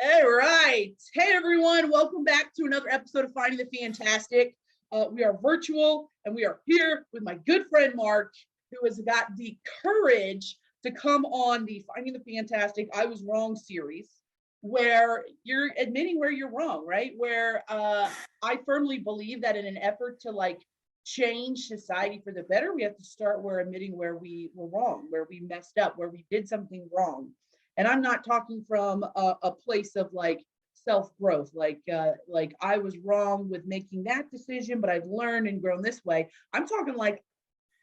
All right. Hey, everyone. Welcome back to another episode of Finding the Fantastic. We are virtual and we are here with my good friend, Mark, who has got the courage to come on the Finding the Fantastic I Was Wrong series, where you're admitting where you're wrong, right? Where I firmly believe that in an effort to change society for the better, we have to start where admitting where we were wrong, where we messed up, where we did something wrong. And I'm not talking from a place of self-growth, like I was wrong with making that decision, but I've learned and grown this way. I'm talking like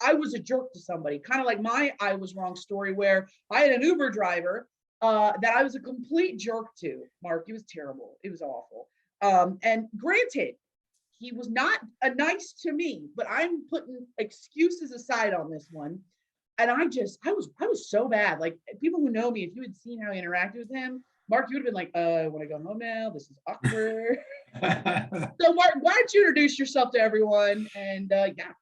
I was a jerk to somebody, kind of like my I was wrong story, where I had an Uber driver that I was a complete jerk to. Mark, it was terrible. It was awful. And granted, he was not nice to me, but I'm putting excuses aside on this one. And I was so bad. Like, people who know me, if you had seen how I interacted with him, Mark, you would have been like, I want to go home now. This is awkward. So Mark, why don't you introduce yourself to everyone? And yeah.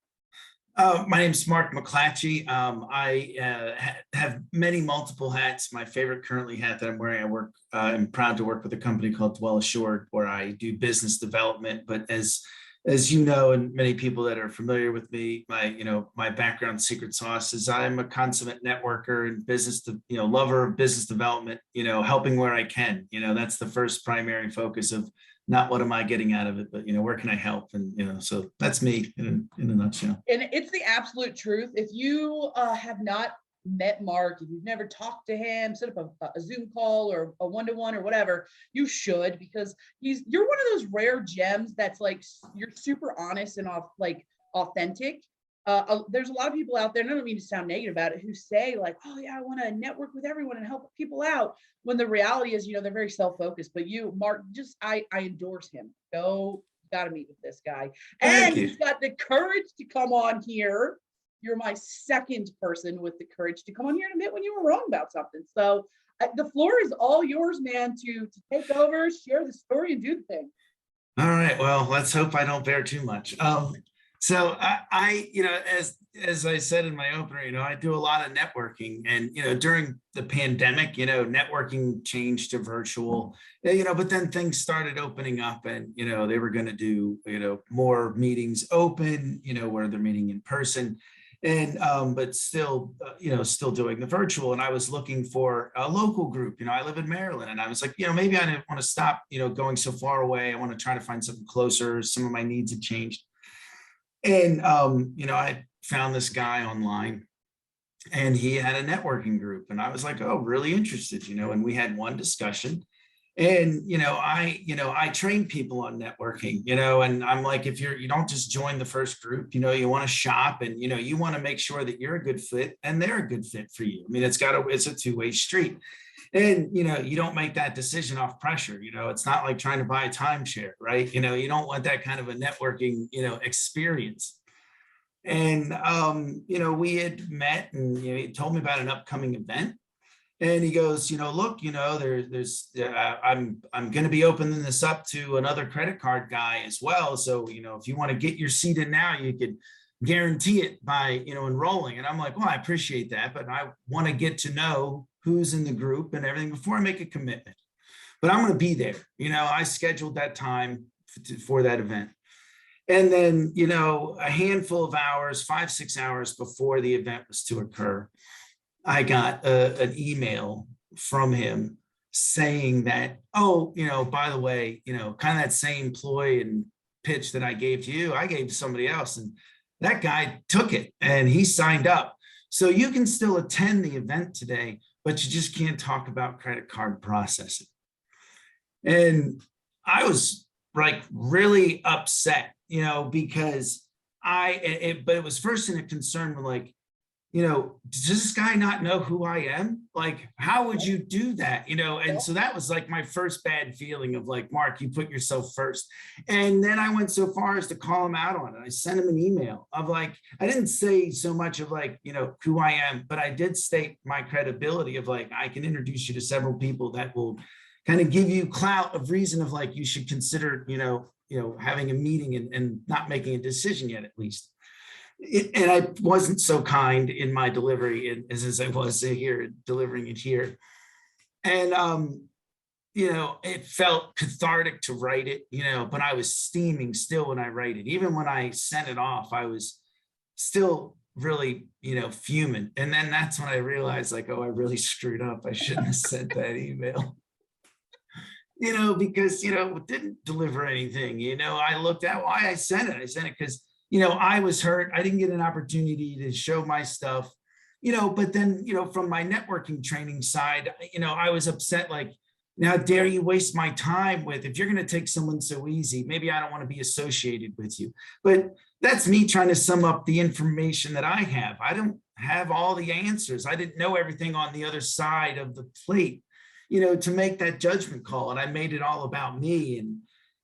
My name's Mark McClatchy. I have many multiple hats. My favorite currently hat that I'm wearing, I'm proud to work with a company called Dwell Assured, where I do business development. But as you know, and many people that are familiar with me, my background secret sauce is I'm a consummate networker and lover of business development, helping where I can. That's the first primary focus of not what am I getting out of it, but where can I help? And so that's me in a nutshell. And it's the absolute truth. If you have not met Mark, if you've never talked to him, set up a Zoom call or a one-to-one or whatever, you should, because you're one of those rare gems that's like, you're super honest and authentic. There's a lot of people out there, and I don't mean to sound negative about it, who say like, oh yeah, I want to network with everyone and help people out, when the reality is, they're very self-focused. But you, Mark, I endorse him. Go, got to meet with this guy. And he's got the courage to come on here. You're my second person with the courage to come on here and admit when you were wrong about something. So the floor is all yours, man, to take over, share the story, and do the thing. All right. Well, let's hope I don't bear too much. So as I said in my opener, I do a lot of networking, and, during the pandemic, networking changed to virtual, but then things started opening up, and, they were going to do, more meetings open, where they're meeting in person, and, but still, still doing the virtual. And I was looking for a local group. I live in Maryland, and I was like, maybe I didn't want to stop, going so far away. I want to try to find something closer. Some of my needs had changed. And, I found this guy online, and he had a networking group, and I was like, oh, really interested, and we had one discussion, and, I train people on networking, and I'm like, if you don't just join the first group, you want to shop, and, you want to make sure that you're a good fit and they're a good fit for you. I mean, it's a two-way street. And, you don't make that decision off pressure. It's not like trying to buy a timeshare, right? You don't want that kind of a networking, experience. And, we had met, and, he told me about an upcoming event. And he goes, look, I'm going to be opening this up to another credit card guy as well. So, if you want to get your seat in now, you could guarantee it by, enrolling. And I'm like, well, I appreciate that, but I want to get to know who's in the group and everything before I make a commitment. But I'm going to be there. I scheduled that time for that event. And then, a handful of hours, 5-6 hours before the event was to occur, I got an email from him saying that, oh, by the way, kind of that same ploy and pitch that I gave to you, I gave to somebody else. And that guy took it and he signed up. So you can still attend the event today, but you just can't talk about credit card processing. And I was like really upset, because but it was first in a concern with like, does this guy not know who I am? Like, how would you do that? And so that was like my first bad feeling of like, Mark, you put yourself first. And then I went so far as to call him out on it. I sent him an email of like, I didn't say so much of like, who I am, but I did state my credibility of like, I can introduce you to several people that will kind of give you clout of reason of like, you should consider, having a meeting and not making a decision yet, at least. And I wasn't so kind in my delivery as I was here delivering it here. And it felt cathartic to write it, but I was steaming still when I write it. Even when I sent it off, I was still really, fuming. And then that's when I realized, like, oh, I really screwed up. I shouldn't have sent that email, because, it didn't deliver anything. I looked at why I sent it. I sent it because, I was hurt. I didn't get an opportunity to show my stuff, but then, from my networking training side, I was upset, like, now dare you waste my time with, if you're going to take someone so easy, maybe I don't want to be associated with you. But that's me trying to sum up the information that I have. I don't have all the answers. I didn't know everything on the other side of the plate, to make that judgment call. And I made it all about me. And,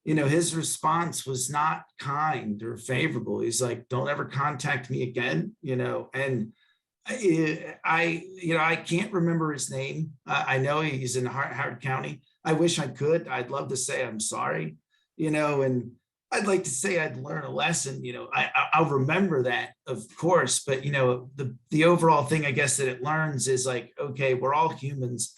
his response was not kind or favorable. He's like, don't ever contact me again, and I can't remember his name. I know he's in Howard County. I wish I could. I'd love to say I'm sorry, and I'd like to say I'd learn a lesson. I'll remember that, of course, but the overall thing, I guess, that it learns is like, okay, we're all humans.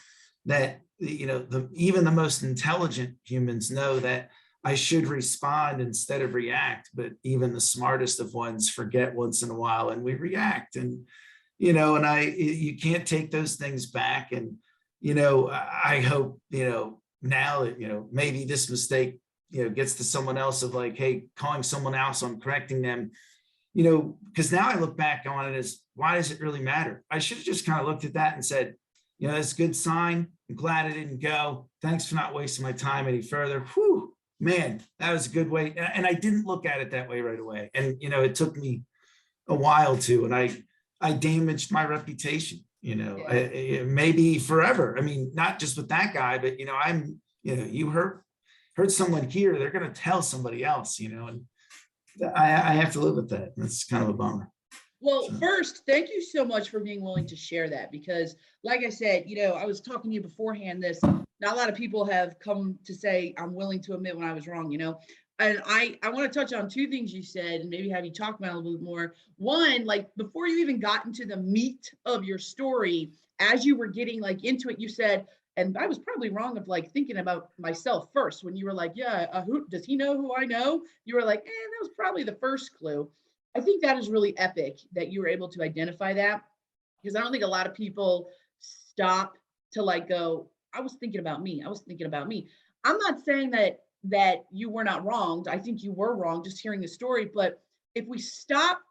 That even the most intelligent humans know that I should respond instead of react. But even the smartest of ones forget once in a while, and we react. And and you can't take those things back. And, I hope, now that, maybe this mistake, gets to someone else of like, hey, calling someone else on correcting them, because now I look back on it as, why does it really matter? I should have just kind of looked at that and said, that's a good sign. I'm glad I didn't go. Thanks for not wasting my time any further. Whew, man, that was a good way. And I didn't look at it that way right away. And, it took me a while to, and I damaged my reputation, maybe forever. I mean, not just with that guy, but, you hurt someone here, they're going to tell somebody else, and I have to live with that. That's kind of a bummer. Well, first, thank you so much for being willing to share that, because like I said, I was talking to you beforehand, not a lot of people have come to say, I'm willing to admit when I was wrong, And I want to touch on two things you said and maybe have you talk about it a little bit more. One, like before you even got into the meat of your story, as you were getting like into it, you said, and I was probably wrong of like thinking about myself first when you were like, yeah, who does he know who I know? You were like, that was probably the first clue. I think that is really epic that you were able to identify that, because I don't think a lot of people stop to like go, I was thinking about me. I was thinking about me. I'm not saying that you were not wronged. I think you were wrong just hearing the story. But if we stop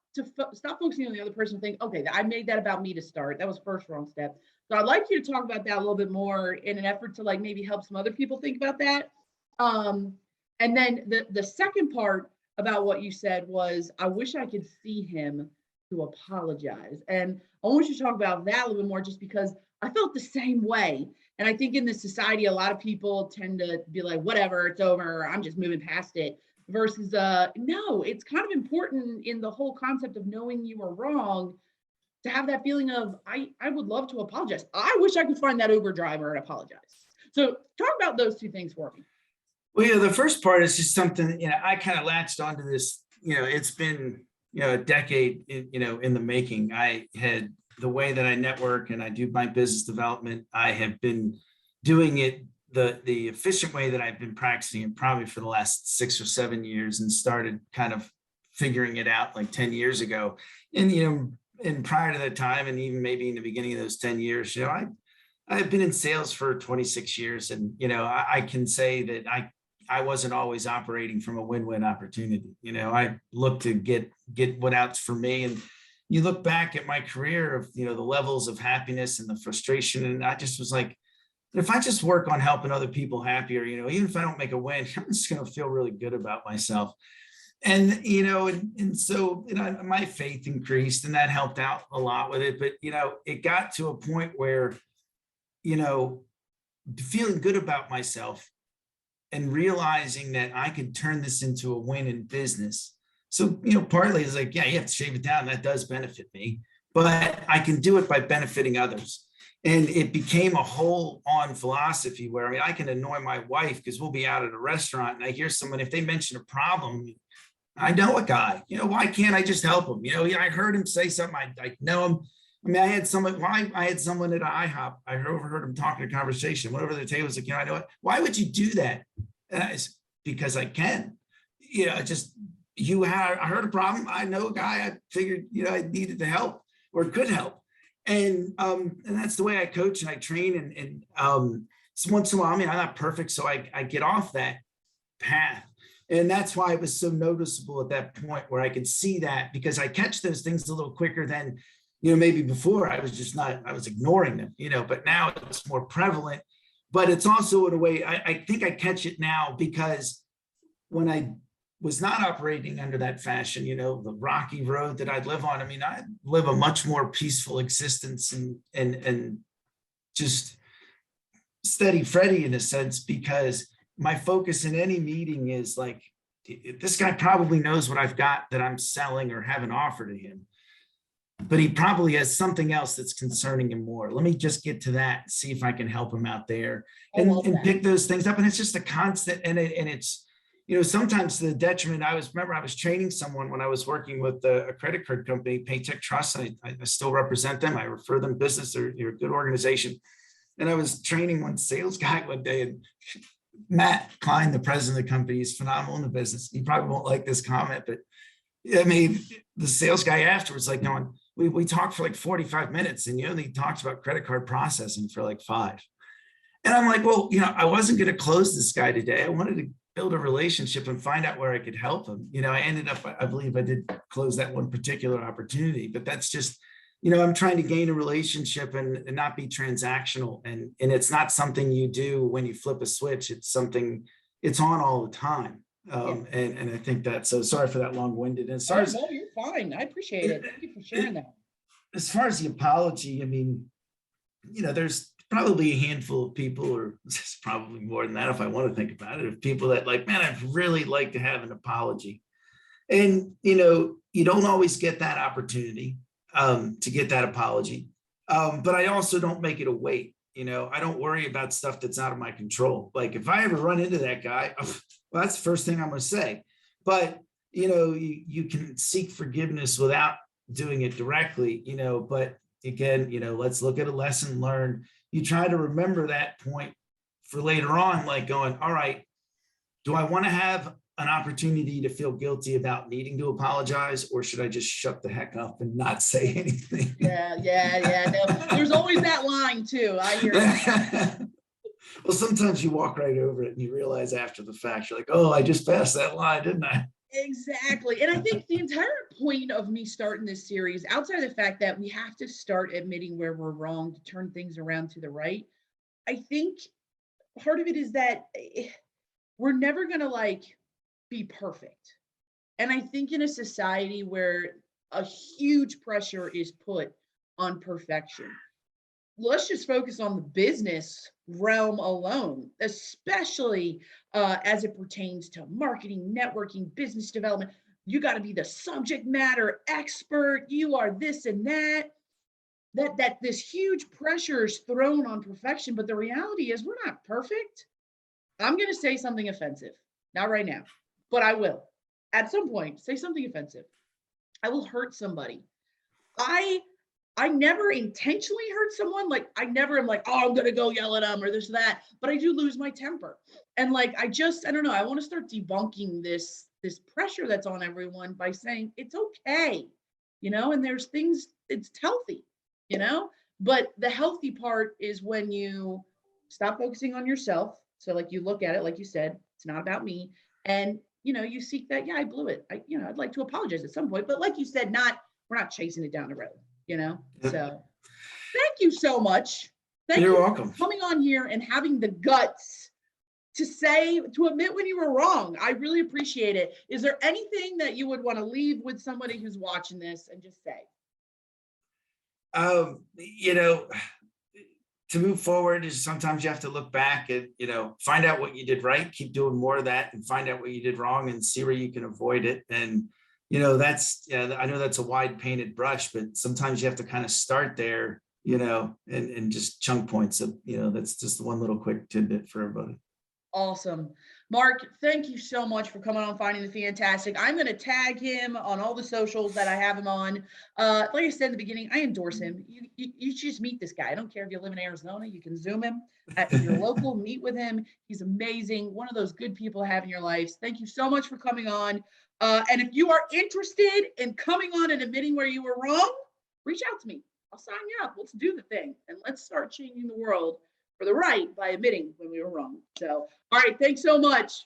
focusing on the other person and think, okay, I made that about me to start. That was first wrong step. So I'd like you to talk about that a little bit more in an effort to like maybe help some other people think about that. And then the second part about what you said was, I wish I could see him to apologize. And I want you to talk about that a little bit more, just because I felt the same way. And I think in this society, a lot of people tend to be like, whatever, it's over, I'm just moving past it. Versus, no, it's kind of important in the whole concept of knowing you were wrong to have that feeling of, I would love to apologize. I wish I could find that Uber driver and apologize. So talk about those two things for me. Well, the first part is just something, I kind of latched onto this, it's been, a decade, in the making. I had the way that I network and I do my business development. I have been doing it the efficient way that I've been practicing it probably for the last 6 or 7 years, and started kind of figuring it out like 10 years ago. And, and prior to that time, and even maybe in the beginning of those 10 years, I've been in sales for 26 years. And, I can say that I wasn't always operating from a win-win opportunity. I look to get what out's for me. And you look back at my career of, the levels of happiness and the frustration. And I just was like, if I just work on helping other people happier, even if I don't make a win, I'm just going to feel really good about myself. And, and so, my faith increased, and that helped out a lot with it. But, it got to a point where, feeling good about myself and realizing that I could turn this into a win in business. So, partly it's like, yeah, you have to shave it down. That does benefit me, but I can do it by benefiting others. And it became a whole on philosophy where, I can annoy my wife because we'll be out at a restaurant and I hear someone, if they mention a problem, I know a guy, why can't I just help him? I heard him say something. I know him. I mean, I had someone at IHOP, I overheard him talking a conversation, went over to the table, was like, I know what, why would you do that? And because I can, just, I heard a problem. I know a guy, I figured, I needed to help or could help. And that's the way I coach and I train. And so once in a while, I mean, I'm not perfect, so I get off that path. And that's why it was so noticeable at that point where I could see that, because I catch those things a little quicker than, maybe before I was ignoring them, but now it's more prevalent. But it's also in a way, I think I catch it now because when I was not operating under that fashion, the rocky road that I'd live on, I mean, I live a much more peaceful existence and just steady Freddy in a sense, because my focus in any meeting is like, this guy probably knows what I've got that I'm selling or have an offer to him, but he probably has something else that's concerning him more. Let me just get to that, see if I can help him out there and pick those things up. And it's just a constant, and it's, sometimes to the detriment. I was training someone when I was working with a credit card company, Paytech Trust. I still represent them. I refer them business. They're a good organization. And I was training one sales guy one day, and Matt Klein, the president of the company, is phenomenal in the business. He probably won't like this comment, but I mean, the sales guy afterwards, like, going, we talked for like 45 minutes and he only talked about credit card processing for like 5. And I'm like, well, I wasn't going to close this guy today. I wanted to build a relationship and find out where I could help him. I ended up, I believe I did close that one particular opportunity, but that's just, I'm trying to gain a relationship and not be transactional. And it's not something you do when you flip a switch. It's something, it's on all the time. And I think that, so sorry for that long-winded. As far as, no, you're fine. I appreciate it. Thank you for sharing that. As far as the apology, I mean, there's probably a handful of people, or it's probably more than that if I want to think about it, of people that like, man, I'd really like to have an apology. And, you don't always get that opportunity to get that apology. But I also don't make it a wait. I don't worry about stuff that's out of my control. Like if I ever run into that guy, well, that's the first thing I'm going to say. But, you can seek forgiveness without doing it directly, but again, let's look at a lesson learned. You try to remember that point for later on, like going, all right, do I want to have an opportunity to feel guilty about needing to apologize, or should I just shut the heck up and not say anything? Yeah. No, there's always that line too. I hear that. Well, sometimes you walk right over it and you realize after the fact, you're like, oh, I just passed that line, didn't I? Exactly. And I think the entire point of me starting this series, outside of the fact that we have to start admitting where we're wrong to turn things around to the right, I think part of it is that we're never going to be perfect. And I think in a society where a huge pressure is put on perfection, let's just focus on the business realm alone, especially as it pertains to marketing, networking, business development. You got to be the subject matter expert. You are this and that. That this huge pressure is thrown on perfection. But the reality is we're not perfect. I'm going to say something offensive. Not right now, but I will. At some point, say something offensive. I will hurt somebody. I never intentionally hurt someone. Like I never am like, oh, I'm going to go yell at them or this, that, but I do lose my temper. And I don't know. I want to start debunking this pressure that's on everyone by saying it's okay, and there's things, it's healthy, but the healthy part is when you stop focusing on yourself. So you look at it, like you said, it's not about me. And, you seek that, yeah, I blew it. I'd like to apologize at some point, but like you said, we're not chasing it down the road. So thank you so much. You're welcome. Coming on here and having the guts to admit when you were wrong. I really appreciate it. Is there anything that you would want to leave with somebody who's watching this and just say? To move forward is sometimes you have to look back and, find out what you did right, keep doing more of that, and find out what you did wrong and see where you can avoid it. And I know that's a wide painted brush, but sometimes you have to kind of start there, and just chunk points of, that's just one little quick tidbit for everybody. Awesome. Mark, thank you so much for coming on Finding the Fantastic. I'm going to tag him on all the socials that I have him on. Like I said in the beginning, I endorse him. You should just meet this guy. I don't care if you live in Arizona, you can Zoom him. If you're local, meet with him. He's amazing. One of those good people to have in your lives. Thank you so much for coming on. And if you are interested in coming on and admitting where you were wrong, reach out to me. I'll sign you up. Let's do the thing and let's start changing the world for the right by admitting when we were wrong. So, all right, thanks so much.